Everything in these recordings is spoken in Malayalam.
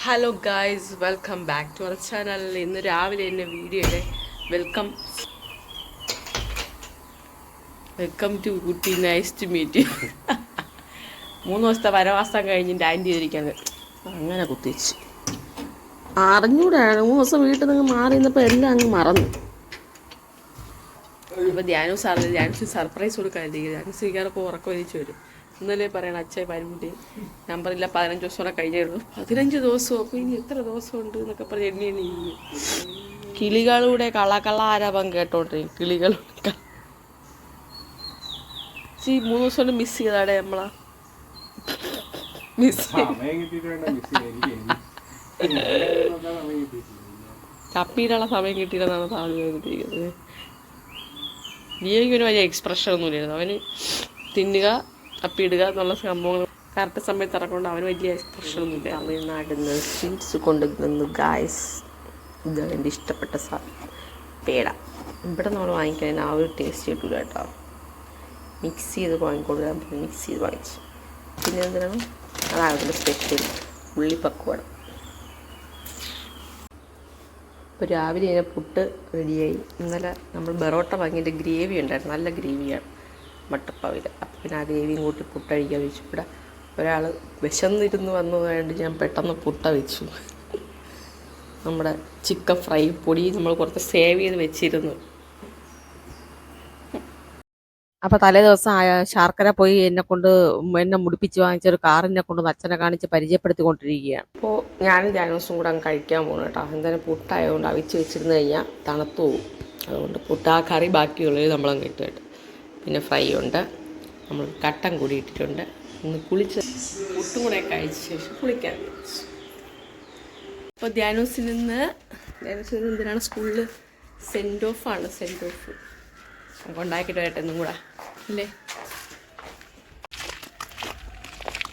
Hello guys, welcome back to our channel. ഇന്ന് രാവിലെ എൻ്റെ വീഡിയോയുടെ വെൽക്കം ടു കുട്ടി, നൈസ് ടു മീറ്റ്. 3 ദിവസത്തെ വനവാസം കഴിഞ്ഞ് എൻ്റെ ആൻറ്റി ചെയ്തിരിക്കുന്നത് അങ്ങനെ കുത്തിച്ച് അറിഞ്ഞൂടാണ്. 3 ദിവസം വീട്ടിൽ നിന്ന് മാറി നിന്നപ്പോൾ എല്ലാം അങ്ങ് മറന്നു. അപ്പോൾ ധ്യാനു സർപ്രൈസ് കൊടുക്കാതിരിക്കും. ധ്യാനു സ്വീകാരപ്പോൾ ഉറക്കം ഒഴിച്ച് വരും. ഇന്നലെ പറയണം അച്ഛൻ വരുമ്പോഴേ നമ്പറില്ല, 15 ദിവസം കൂടെ കഴിഞ്ഞുള്ളൂ. 15 ദിവസമോ, അപ്പോൾ ഇനി എത്ര ദിവസമുണ്ട് എന്നൊക്കെ പറഞ്ഞ് എണ്ണി കിളികളുടെ കളാരവം കേട്ടോണ്ടിരിക്കും. കിളികളുടെ 3 ദിവസം കൊണ്ട് മിസ് ചെയ്താടെ നമ്മളാ. കപ്പീനുള്ള സമയം കിട്ടിയില്ലെന്നാണ് താഴ്ത്തിയിരിക്കുന്നത്. ലിയോയ്ക്ക് ഒരു വലിയ എക്സ്പ്രഷൻ ഒന്നുമില്ലായിരുന്നു. അവന് തിന്നുക, അപ്പിയിടുക എന്നുള്ള സംഭവങ്ങൾ കറക്റ്റ് സമയത്ത് ഇറക്കൊണ്ട് അവന് വലിയ എക്സ്പ്രഷനൊന്നുമില്ല. തമിഴ്നാട്ടിൽ നിന്ന് സ്വീറ്റ്സ് കൊണ്ടുവന്നു ഗായ്സ്. ഇത് എൻ്റെ ഇഷ്ടപ്പെട്ട പേട. ഇവിടെ നമ്മൾ വാങ്ങിക്കാൻ ആ ഒരു ടേസ്റ്റ് കിട്ടില്ല കേട്ടോ. മിക്സ് ചെയ്ത് വാങ്ങിക്കൊടുക്കാൻ മിക്സ് ചെയ്ത് വാങ്ങിച്ചു. പിന്നെ എന്തിനാണ് അതാകുന്ന സ്പെഷ്യൽ ഉള്ളിപ്പക്കുവട. ഇപ്പോൾ രാവിലെ അതിനെ പുട്ട് റെഡിയായി. ഇന്നലെ നമ്മൾ ബെറോട്ട വാങ്ങിയിട്ട് ഗ്രേവി ഉണ്ടായിരുന്നു, നല്ല ഗ്രേവിയാണ് മട്ടപ്പാവിൽ. അപ്പം പിന്നെ ആ ഗ്രേവിയും കൂട്ടി പുട്ടഴിക്കാൻ വെച്ചു. ഇവിടെ ഒരാൾ വിശന്നിരുന്ന് വന്നതുകൊണ്ട് ഞാൻ പെട്ടെന്ന് പുട്ട വെച്ചു. നമ്മുടെ ചിക്കൻ ഫ്രൈ പൊടി നമ്മൾ കുറച്ച് സേവ് ചെയ്ത് വെച്ചിരുന്നു. അപ്പോൾ തലേ ദിവസം ശർക്കര പോയി എന്നെ മുടിപ്പിച്ച് വാങ്ങിച്ചൊരു കാറിനെ കൊണ്ട് അച്ഛനെ കാണിച്ച് പരിചയപ്പെടുത്തിക്കൊണ്ടിരിക്കുകയാണ്. അപ്പോൾ ഞാനും ധ്യാനോസും കൂടെ അങ്ങ് കഴിക്കാൻ പോകുന്നു കേട്ടോ. എന്തായാലും പുട്ടായതുകൊണ്ട് അവിച്ച് വെച്ചിരുന്ന് കഴിഞ്ഞാൽ തണുത്തു പോകും. അതുകൊണ്ട് പുട്ട് ആ കറി ബാക്കിയുള്ളത് നമ്മളങ്ങ് ഇട്ട് കേട്ടോ. പിന്നെ ഫ്രൈ ഉണ്ട്, നമ്മൾ കട്ടൻ കൂടി ഇട്ടിട്ടുണ്ട്. ഒന്ന് കുളിച്ച് പുട്ടും കൂടെ കഴിച്ച ശേഷം കുളിക്കാൻ. അപ്പോൾ ധ്യാനോസിൽ നിന്ന് എന്തിനാണ് സ്കൂളിൽ സെൻഡ് ഓഫാണ്. സെൻഡ് ഓഫ് നമുക്ക് ഉണ്ടാക്കിയിട്ട് വരട്ടെ എന്നും കൂടെ അല്ലേ.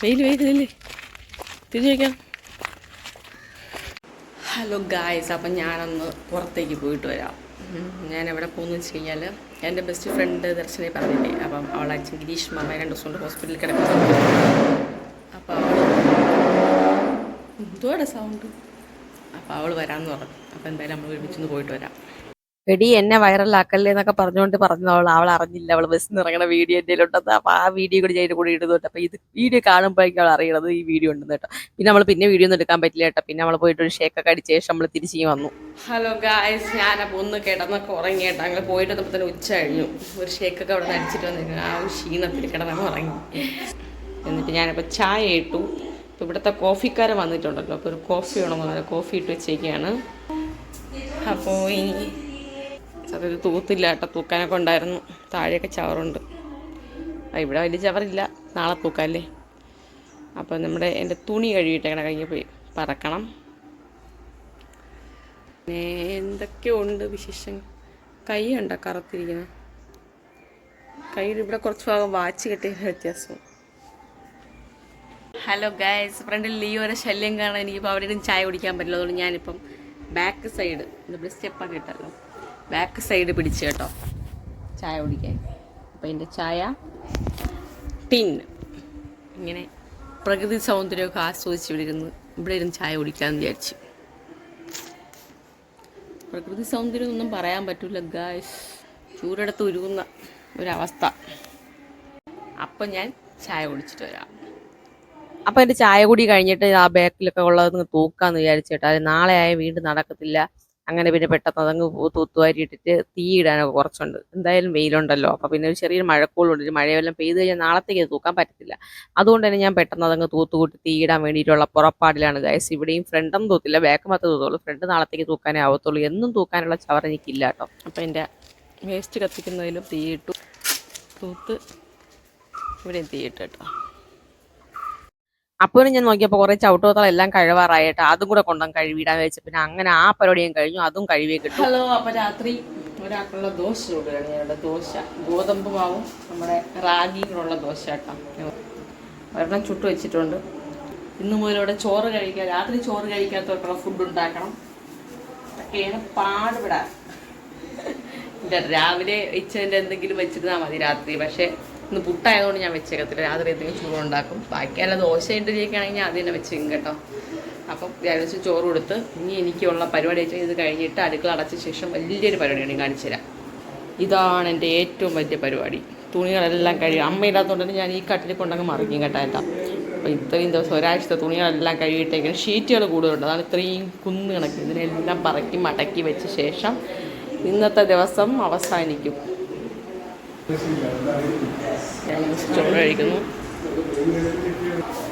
വെയിലല്ലേ തിരിച്ചു വയ്ക്കാം. ഹലോ ഗായ്സ്, അപ്പം ഞാനൊന്ന് പുറത്തേക്ക് പോയിട്ട് വരാം. ഞാൻ എവിടെ പോകുന്നു വെച്ച് കഴിഞ്ഞാൽ എൻ്റെ ബെസ്റ്റ് ഫ്രണ്ട് ദർശനെ പറഞ്ഞില്ലേ, അപ്പം അവളെ അച്ഛൻ ഗിരീഷ് മാമ 2 ദിവസം കൊണ്ട് ഹോസ്പിറ്റലിൽ കിടക്കുന്നു. അപ്പോൾ എന്തോടെ സൗണ്ട്. അപ്പോൾ അവൾ വരാമെന്ന് പറഞ്ഞു. അപ്പോൾ എന്തായാലും നമ്മൾ ഒരുമിച്ചൊന്ന് പോയിട്ട് വരാം. എടി എന്നെ വൈറലാക്കല്ലേ എന്നൊക്കെ പറഞ്ഞവൾ അറിഞ്ഞില്ല. അവൾ ബസ്സിൽ ഇറങ്ങണ വീഡിയോ എൻ്റെ ഉണ്ടെന്ന്. അപ്പോൾ ആ വീഡിയോ കൂടി അതിൻ്റെ കൂടി ഇടുന്നുണ്ട്. അപ്പോൾ ഇത് വീഡിയോ കാണുമ്പോഴേക്കും അവൾ അറിയണത് ഈ വീഡിയോ ഉണ്ടെന്ന് കേട്ടോ. പിന്നെ നമ്മൾ വീഡിയോ ഒന്നും എടുക്കാൻ പറ്റില്ല കേട്ടോ. പിന്നെ നമ്മൾ പോയിട്ട് ഒരു ഷേക്കൊക്കെ അടിച്ച ശേഷം നമ്മൾ തിരിച്ചു വന്നു. ഹലോ ഗായ്സ്, ഞാനപ്പോൾ ഒന്ന് കിടന്നൊക്കെ ഉറങ്ങി കേട്ടോ. അങ്ങനെ പോയിട്ട് വന്നപ്പോൾ തന്നെ ഉച്ച കഴിഞ്ഞു. ഒരു ഷേക്കൊക്കെ അവിടെ നിന്ന് അടിച്ചിട്ട് വന്നിരിക്കുന്നു. ആ ഒരു ക്ഷീണത്തിൽ കിടന്നങ്ങ് ഉറങ്ങി. എന്നിട്ട് ഞാനിപ്പോൾ ചായ ഇട്ടു. ഇപ്പോൾ ഇവിടുത്തെ കോഫിക്കാരൻ വന്നിട്ടുണ്ടല്ലോ, അപ്പോൾ ഒരു കോഫി വേണമെന്ന് പറഞ്ഞാൽ കോഫി ഇട്ട് വെച്ചേക്കാണ്. അപ്പോൾ ഇനി അത് തൂത്തില്ല കേട്ടോ. തൂക്കാനൊക്കെ ഉണ്ടായിരുന്നു. താഴെയൊക്കെ ചവറുണ്ട്. ഇവിടെ വലിയ ചവറില്ല, നാളെ തൂക്കാമല്ലേ. അപ്പോൾ എൻ്റെ തുണി കഴുകിയിട്ടേക്കണ കഴിഞ്ഞ് പോയി പറക്കണം. പിന്നെ എന്തൊക്കെയോ ഉണ്ട് വിശേഷം. കൈ ഉണ്ടോ കറുത്തിരിക്കുന്നത്? കൈയുടെ ഇവിടെ കുറച്ച് ഭാഗം വാച്ച് കെട്ടിയ വ്യത്യാസം. ഹലോ ഗൈസ്, ഫ്രണ്ടിൽ ലിയോയുടെ ശല്യം കാണാൻ എനിക്കിപ്പോൾ അവിടെ ഇരുന്ന് ചായ കുടിക്കാൻ പറ്റില്ല. അതുകൊണ്ട് ഞാനിപ്പം ബാക്ക് സൈഡ് ഇവിടെ സ്റ്റെപ്പൊക്കെ ഇട്ടല്ലോ, ബാക്ക് സൈഡ് പിടിച്ച് കേട്ടോ ചായ കുടിക്കാൻ. അപ്പോൾ എൻ്റെ ചായ ടിൻ ഇങ്ങനെ പ്രകൃതി സൗന്ദര്യമൊക്കെ ആസ്വദിച്ച് ഇവിടെ ഇരുന്ന് ചായ കുടിക്കാമെന്ന് വിചാരിച്ചു. പ്രകൃതി സൗന്ദര്യം ഒന്നും പറയാൻ പറ്റില്ല ഗായ്സ്, ചൂടെടുത്ത് ഉരുകുന്ന ഒരവസ്ഥ. അപ്പം ഞാൻ ചായ കുടിച്ചിട്ട് വരാം. അപ്പോൾ എൻ്റെ ചായ കുടി കഴിഞ്ഞിട്ട് ആ ബാക്കിലൊക്കെ ഉള്ളത് തൂക്കാമെന്ന് വിചാരിച്ചിട്ട്. അത് നാളെ ആയ വീണ്ടും നടക്കത്തില്ല. അങ്ങനെ പിന്നെ പെട്ടെന്ന് അതങ്ങ് തൂത്തുവാരി ഇട്ടിട്ട് തീ ഇടാനൊക്കെ കുറച്ചുണ്ട്. എന്തായാലും വെയിലുണ്ടല്ലോ, അപ്പോൾ പിന്നെ ഒരു ചെറിയൊരു മഴക്കോളുണ്ട്. മഴയെല്ലാം പെയ്ത് കഴിഞ്ഞാൽ നാളത്തേക്ക് തൂക്കാൻ പറ്റത്തില്ല. അതുകൊണ്ട് തന്നെ ഞാൻ പെട്ടെന്ന് അതങ്ങ് തൂത്തുകൂട്ടി തീ ഇടാൻ വേണ്ടിയിട്ടുള്ള പുറപ്പാടിലാണ് ഗൈസ്. ഇവിടെയും ഫ്രണ്ടും തൂത്തില്ല, ബാക്ക് മാത്രമേ തൂത്തുള്ളൂ. ഫ്രണ്ട് നാളത്തേക്ക് തൂക്കാനേ ആവത്തുള്ളൂ. എന്നും തൂക്കാനുള്ള ചവർ എനിക്കില്ല കേട്ടോ. അപ്പോൾ എൻ്റെ വേസ്റ്റ് കത്തിക്കുന്നതിലും തീയിട്ടു, തൂത്ത് ഇവിടെയും തീയിട്ട് കേട്ടോ. അപ്പോഴും ഞാൻ നോക്കിയപ്പോൾ കുറേ ചവിട്ടുപത്രമെല്ലാം കഴിവാറായിട്ട് അതും കൂടെ കൊണ്ടുവന്ന് കഴുകിയിടാൻ വെച്ച്. പിന്നെ അങ്ങനെ ആ പരിപാടിയും കഴിഞ്ഞു, അതും കഴുകിയേ കിട്ടും. ഹലോ, അപ്പോൾ രാത്രി ഒരാൾക്കുള്ള ദോശ ചൂടുകയാണ്. ഞങ്ങളുടെ ദോശ ഗോതമ്പ് മാവും നമ്മുടെ റാഗിയിലുള്ള ദോശ കേട്ടോ. ഒരെണ്ണം ചുട്ട് വെച്ചിട്ടുണ്ട്. ഇന്ന് മുതലിവിടെ ചോറ് കഴിക്കുക, രാത്രി ചോറ് കഴിക്കാത്തവർക്കുള്ള ഫുഡ് ഉണ്ടാക്കണം. ഒക്കെയാണ് പാടുപെടാൻ. രാവിലെ വെച്ചതിൻ്റെ എന്തെങ്കിലും വെച്ചിരുന്നാൽ മതി രാത്രി. പക്ഷേ ഇന്ന് പുട്ടായതുകൊണ്ട് ഞാൻ വെച്ചേക്കത്തില്ല. രാത്രി എന്തെങ്കിലും ചോറുണ്ടാക്കും. ബാക്കിയല്ല ദോശ ഇഡ്ഡലിയൊക്കെ ആണെങ്കിൽ ഞാൻ അത് തന്നെ വെച്ചേക്കും കേട്ടോ. അപ്പം വ്യാഴാഴ്ച ചോറ് കൊടുത്ത് ഇനി എനിക്കുള്ള പരിപാടി വെച്ചാൽ ഇത് കഴിഞ്ഞിട്ട് അടുക്കള അടച്ച ശേഷം വലിയൊരു പരിപാടിയാണ് കാണിച്ചു തരാം. ഇതാണ് എൻ്റെ ഏറ്റവും വലിയ പരിപാടി. തുണികളെല്ലാം കഴുകി അമ്മയില്ലാത്തതുകൊണ്ട് തന്നെ ഞാൻ ഈ കട്ടിൽ കൊണ്ടങ്ങ് മറിക്കും കേട്ടാ. അപ്പോൾ ഇത്രയും ദിവസം ഒരാഴ്ചത്തെ തുണികളെല്ലാം കഴുകിയിട്ടേക്കാണ്. ഷീറ്റുകൾ കൂടുതലുണ്ട്, അതാണ് ഇത്രയും കുന്ന് കണക്ക്. ഇതിനെല്ലാം പറക്കി മടക്കി വെച്ച ശേഷം ഇന്നത്തെ ദിവസം അവസാനിക്കും. ഞാൻ ചോറ് കഴിക്കുന്നു.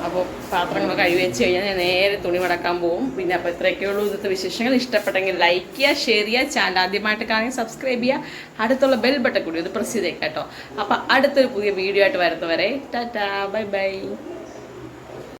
അപ്പോൾ പാത്രങ്ങൾ കഴുകി വെച്ച് കഴിഞ്ഞാൽ ഞാൻ നേരെ തുണി മടക്കാൻ പോകും. പിന്നെ അപ്പോൾ ഇത്രയൊക്കെ ഉള്ളൂ ഇന്നത്തെ വിശേഷങ്ങൾ. ഇഷ്ടപ്പെട്ടെങ്കിൽ ലൈക്ക് ചെയ്യുക, ഷെയർ ചെയ്യുക, ചാനൽ ആദ്യമായിട്ട് കാണുമെങ്കിൽ സബ്സ്ക്രൈബ് ചെയ്യുക, അടുത്തുള്ള ബെൽ ബട്ടൺ കൂടി ഒന്ന് പ്രസ് ചെയ്തേക്കാം കേട്ടോ. അപ്പോൾ അടുത്തൊരു പുതിയ വീഡിയോ ആയിട്ട് വരുന്നവരെ ടാറ്റാ, ബൈ ബൈ.